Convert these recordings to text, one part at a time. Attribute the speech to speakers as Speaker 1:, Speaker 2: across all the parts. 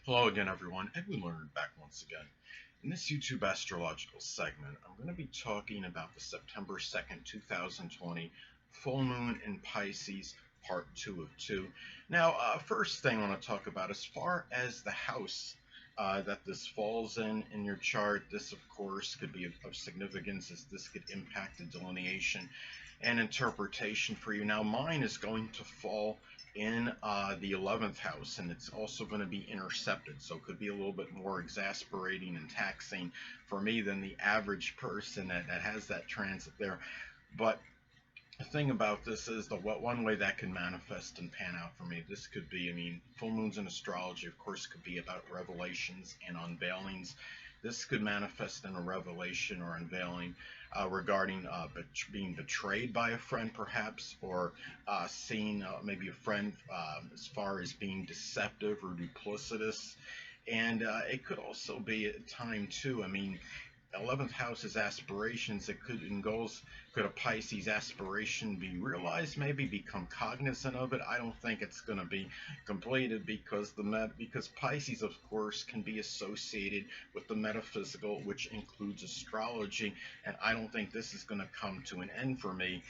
Speaker 1: Hello again, everyone. Edwin Learnard back once again. In this YouTube astrological segment, I'm going to be talking about the September 2nd, 2020 full moon in Pisces, part 2 of 2. Now, first thing I want to talk about, as far as the house that this falls in your chart, this, of course, could be of significance as this could impact the delineation and interpretation for you. Now, mine is going to fall in the 11th house, and it's also going to be intercepted, so it could be a little bit more exasperating and taxing for me than the average person that has that transit there. But the thing about this is one way that can manifest and pan out for me, this could be, full moons in astrology, of course, could be about revelations and unveilings. This could manifest in a revelation or unveiling regarding being betrayed by a friend, perhaps, or seeing maybe a friend as far as being deceptive or duplicitous. And it could also be a time, too. 11th house is aspirations. It could, in goals, could a Pisces aspiration be realized, maybe become cognizant of it? I don't think it's going to be completed because because Pisces, of course, can be associated with the metaphysical, which includes astrology, and I don't think this is going to come to an end for me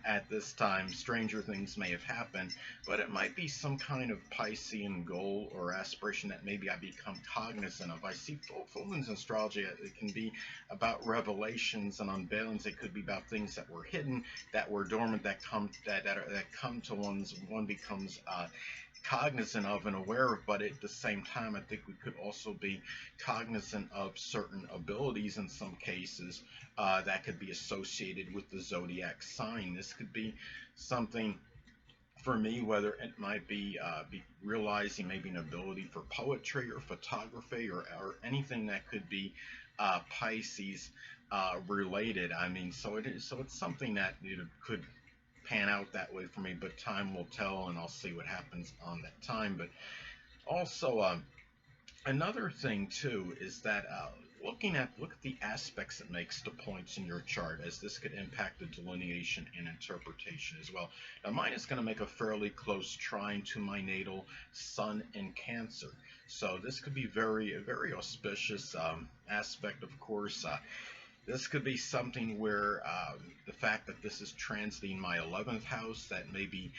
Speaker 1: at this time. Stranger things may have happened, but it might be some kind of Piscean goal or aspiration that maybe I become cognizant of. I see full moons in astrology. It can be about revelations and unveilings. It could be about things that were hidden, that were dormant, that come to one becomes cognizant of and aware of. But at the same time, I think we could also be cognizant of certain abilities in some cases that could be associated with the zodiac sign. This could be something for me, whether it might be realizing maybe an ability for poetry or photography or anything that could be Pisces related. So it's something that could pan out that way for me, but time will tell, and I'll see what happens on that time. But also, another thing too is that look at the aspects it makes to points in your chart, as this could impact the delineation and interpretation as well. Now, mine is going to make a fairly close trine to my natal Sun in Cancer, so this could be a very auspicious aspect. Of course, this could be something where the fact that this is transiting my 11th house, that may be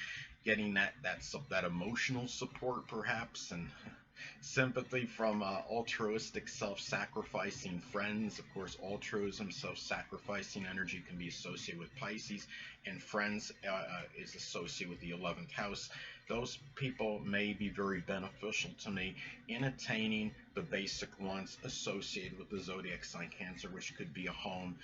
Speaker 1: getting that emotional support, perhaps, and sympathy from altruistic, self-sacrificing friends. Of course, altruism, self-sacrificing energy can be associated with Pisces, and friends is associated with the 11th house. Those people may be very beneficial to me in attaining the basic wants associated with the zodiac sign Cancer, which could be a home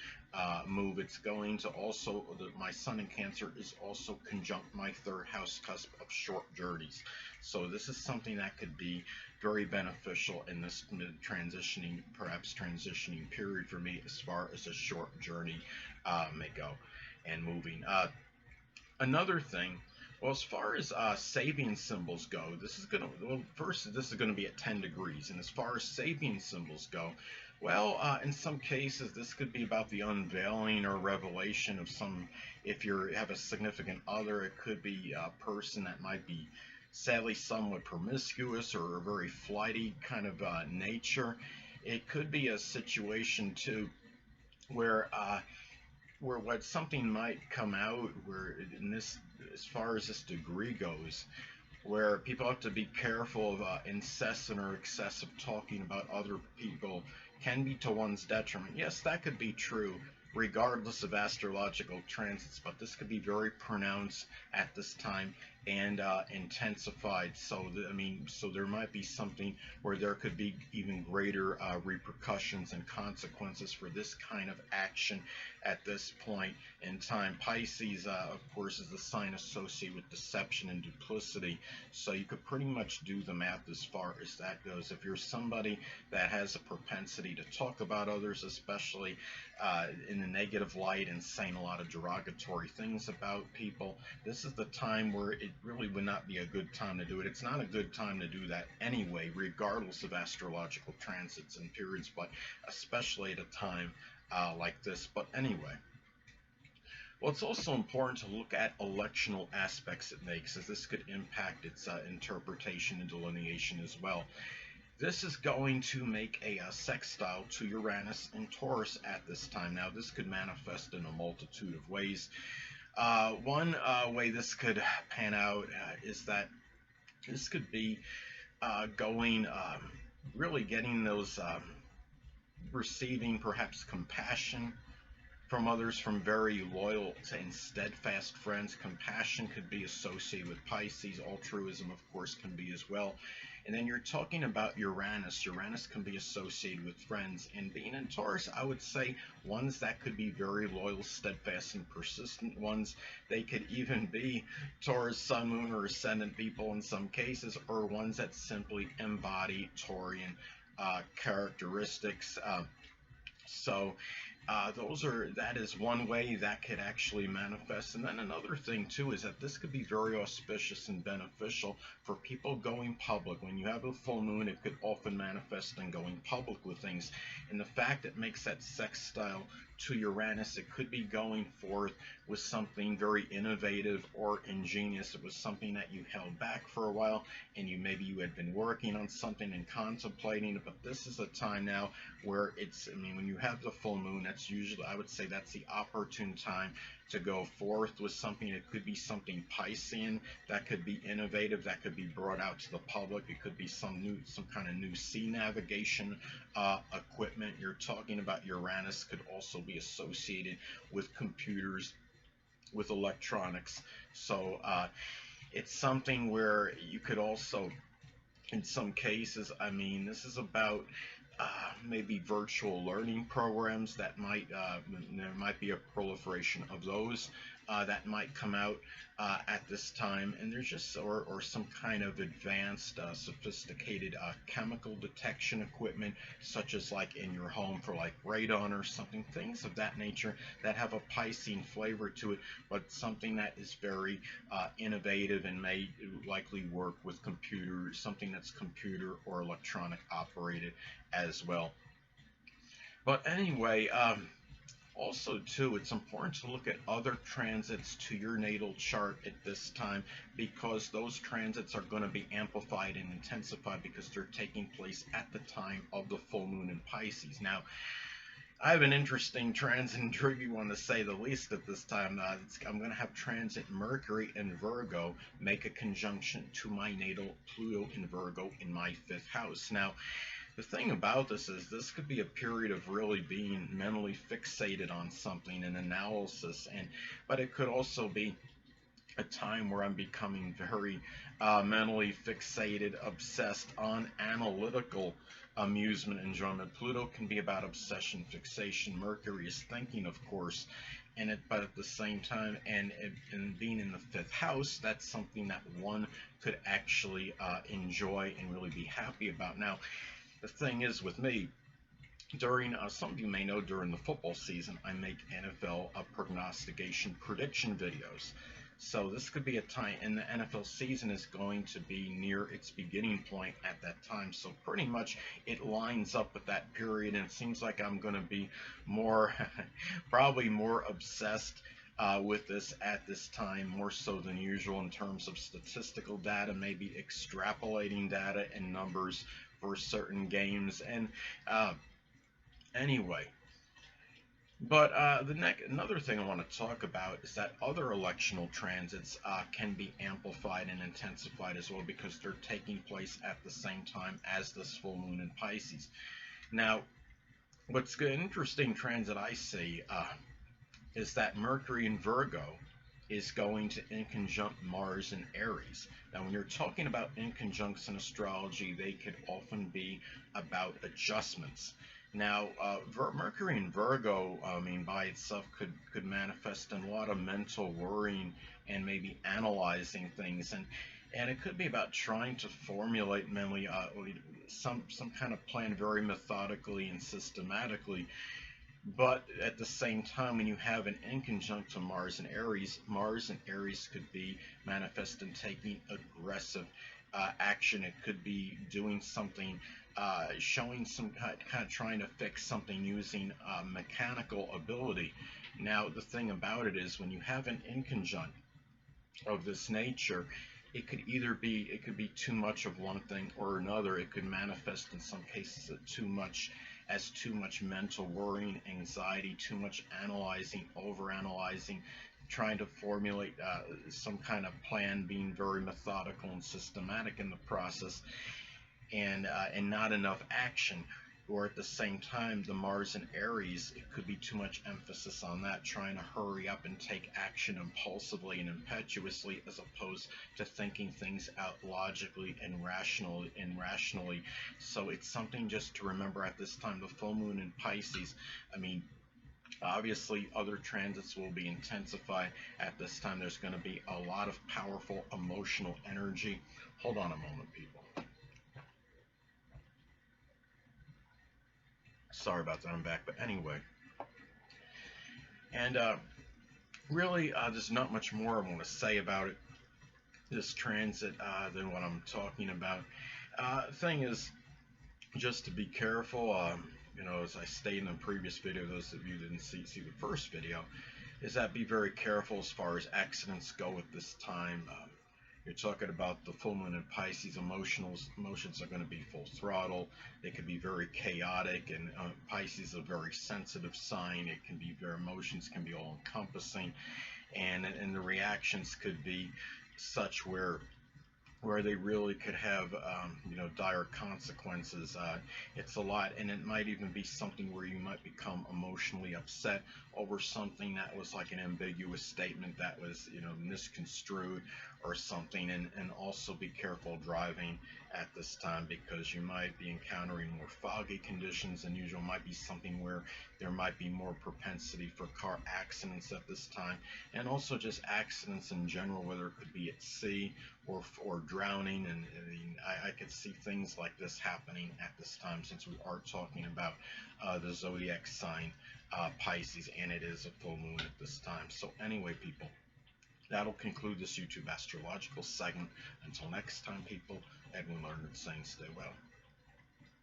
Speaker 1: move. It's going to also, my Sun in Cancer is also conjunct my 3rd house cusp of short journeys. So this is something that could be very beneficial in this transitioning period for me, as far as a short journey may go and moving. Another thing, well, as far as Sabian symbols go, this is going to be at 10 degrees. And as far as Sabian symbols go, well, in some cases, this could be about the unveiling or revelation of if you have a significant other, it could be a person that might be sadly somewhat promiscuous or a very flighty kind of nature. It could be a situation, too, where what something might come out where as far as this degree goes, where people have to be careful of incessant or excessive talking about other people can be to one's detriment. Yes, that could be true regardless of astrological transits, but this could be very pronounced at this time and intensified. So there might be something where there could be even greater repercussions and consequences for this kind of action at this point in time. Pisces, of course, is the sign associated with deception and duplicity, so you could pretty much do the math as far as that goes. If you're somebody that has a propensity to talk about others, especially in a negative light, and saying a lot of derogatory things about people, this is the time where it really would not be a good time to do it. It's not a good time to do that anyway, regardless of astrological transits and periods, but especially at a time like this. But anyway, well, it's also important to look at electional aspects it makes, as this could impact its interpretation and delineation as well. This is going to make a sextile to Uranus and Taurus at this time. Now, this could manifest in a multitude of ways. One way this could pan out is that this could be going, really getting those, receiving perhaps compassion from others, from very loyal and steadfast friends. Compassion could be associated with Pisces. Altruism, of course, can be as well. And then you're talking about Uranus. Uranus can be associated with friends. And being in Taurus, I would say ones that could be very loyal, steadfast, and persistent ones. They could even be Taurus, Sun, Moon, or Ascendant people in some cases, or ones that simply embody Taurian characteristics. So that is one way that could actually manifest. And then another thing too is that this could be very auspicious and beneficial for people going public. When you have a full moon, it could often manifest in going public with things. And the fact it makes that sextile to Uranus, it could be going forth with something very innovative or ingenious. It was something that you held back for a while, and maybe you had been working on something and contemplating it, but this is a time now where when you have the full moon, that's usually, I would say, that's the opportune time to go forth with something. It could be something Piscean that could be innovative, that could be brought out to the public. It could be some kind of new sea navigation equipment. You're talking about Uranus could also be associated with computers, with electronics. So it's something where you could also, in some cases, this is about maybe virtual learning programs that there might be a proliferation of those that might come out at this time. And there's just, or some kind of advanced, sophisticated chemical detection equipment, such as like in your home for like radon or something, things of that nature that have a Piscean flavor to it, but something that is very innovative and may likely work with computers, something that's computer or electronic operated as well. But anyway, also too, it's important to look at other transits to your natal chart at this time, because those transits are going to be amplified and intensified because they're taking place at the time of the full moon in Pisces. Now, I have an interesting transit, intriguing one to say the least at this time. I'm going to have transit Mercury in Virgo make a conjunction to my natal Pluto in Virgo in my 5th house. Now, the thing about this is this could be a period of really being mentally fixated on something and analysis, but it could also be a time where I'm becoming very mentally fixated, obsessed on analytical amusement, enjoyment. Pluto can be about obsession, fixation. Mercury is thinking, of course, but at the same time, and being in the 5th house, that's something that one could actually enjoy and really be happy about. Now, the thing is with me, during, some of you may know, during the football season, I make NFL prognostication prediction videos. So this could be a time, and the NFL season is going to be near its beginning point at that time. So pretty much it lines up with that period, and it seems like I'm going to be more, probably more obsessed with this at this time, more so than usual in terms of statistical data, maybe extrapolating data and numbers for certain games. And anyway, but another thing I want to talk about is that other electional transits can be amplified and intensified as well, because they're taking place at the same time as this full moon in Pisces. Now, what's an interesting transit I see is that Mercury in Virgo is going to inconjunct Mars in Aries. Now, when you're talking about inconjuncts in astrology, they could often be about adjustments. Now, Mercury in Virgo, by itself could manifest in a lot of mental worrying and maybe analyzing things, and it could be about trying to formulate mentally some kind of plan very methodically and systematically. But at the same time, when you have an inconjunct to Mars and Aries could be manifest in taking aggressive action. It could be doing something, showing some kind of trying to fix something using mechanical ability. Now, the thing about it is, when you have an inconjunct of this nature, it could be too much of one thing or another. It could manifest in some cases as too much mental worrying, anxiety, too much analyzing, over analyzing, trying to formulate some kind of plan, being very methodical and systematic in the process, and not enough action. Or at the same time, the Mars in Aries, it could be too much emphasis on that, trying to hurry up and take action impulsively and impetuously, as opposed to thinking things out logically and rationally. So it's something just to remember at this time. The full moon in Pisces, I mean, obviously other transits will be intensified at this time. There's going to be a lot of powerful emotional energy. Hold on a moment, people. Sorry about that, I'm back. But anyway, and really, there's not much more I want to say about it, this transit, than what I'm talking about. Thing is, just to be careful, as I stated in the previous video, those of you who didn't see the first video, is that be very careful as far as accidents go at this time. You're talking about the full moon in Pisces. Emotions are going to be full throttle. They can be very chaotic, and Pisces is a very sensitive sign. It can be emotions can be all encompassing, and the reactions could be such where they really could have dire consequences. It's a lot, and it might even be something where you might become emotionally upset over something that was like an ambiguous statement that was misconstrued or something. And also be careful driving at this time, because you might be encountering more foggy conditions than usual. Might be something where there might be more propensity for car accidents at this time, and also just accidents in general, whether it could be at sea or drowning. And I could see things like this happening at this time, since we are talking about the zodiac sign Pisces, and it is a full moon at this time. So anyway, people, that'll conclude this YouTube astrological segment. Until next time, people, Edwin Learnard saying stay well.